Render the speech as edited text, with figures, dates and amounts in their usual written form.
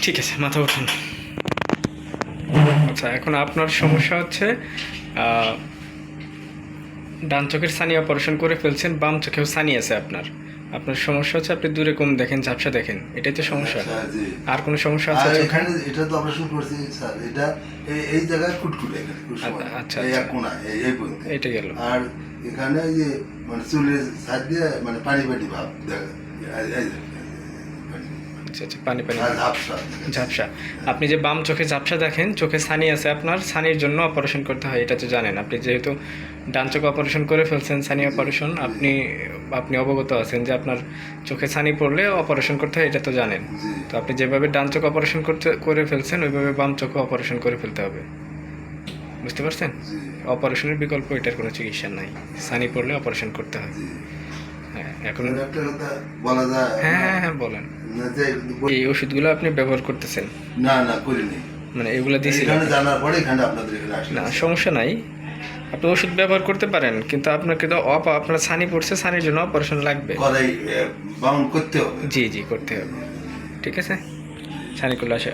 ঠিক আছে, মাথা উঠান। আচ্ছা, এখন আপনার সমস্যা হচ্ছে ডান চোখের ছানি অপারেশন করে ফেলছেন, বাম চোখেও ছানি আছে আপনার। আপনার সমস্যা হচ্ছে আপনি দূরে কম দেখেন, ঝাপসা দেখেন, এটাই তো সমস্যা। আচ্ছা, জি। আর কোনো সমস্যা আছে আর চোখে? এখানে এটা তো অপারেশন করছি স্যার, এটা এই জায়গায় কুটকুটে এখানে আচ্ছা, এই আচ্ছা। এক কোণা এই পর্যন্ত। এটা গেল। আর এখানে এই যে মানে চুলের সাইড দিয়ে মানে পানি পানি ভাব দেখা এই যে, আচ্ছা আচ্ছা, পানি পানি আর ঝাপসা। ঝাপসা। আপনি যে বাম চোখে ঝাপসা দেখেন, চোখে ছানি আছে আপনার, ছানির জন্য অপারেশন করতে হয়, এটা তো জানেন। আপনি যেহেতু ডান চোখ অপারেশন করে ফেলছেন, ছানি অপারেশন, আপনি আপনি অবগত আছেন যে আপনার চোখে ছানি পড়লে অপারেশন করতে হয়, এটা তো জানেন। জি। তো আপনি যেভাবে ডান চোখ অপারেশন করে ফেলছেন, ওইভাবে বাম চোখও অপারেশন করে ফেলতে হবে। বুঝতে পারছেন? জি। অপারেশনের বিকল্প, এটার কোনো চিকিৎসা নাই। ছানি পড়লে অপারেশন করতে হয়। জি। হ্যাঁ, এখন আর একটা কথা বলা যায় হ্যাঁ হ্যাঁ হ্যাঁ, বলেন। না যে এই ওষুধগুলো আপনি ব্যবহার করতেছেন? না করিনি। মানে এগুলো দিয়েছিলেন? এখানে জানার পরে এখানে আপনাদের এখানে আসলাম। না, সমস্যা নাই। আপনি ওষুধ ব্যবহার করতে পারেন, কিন্তু আপনাকে তো আপনার ছানি পড়ছে, ছানির জন্য অপারেশন লাগবে। করাই বাউন্ড করতে হবে। জি জি, করতে হবে। ঠিক আছে, ছানি করলে আসে।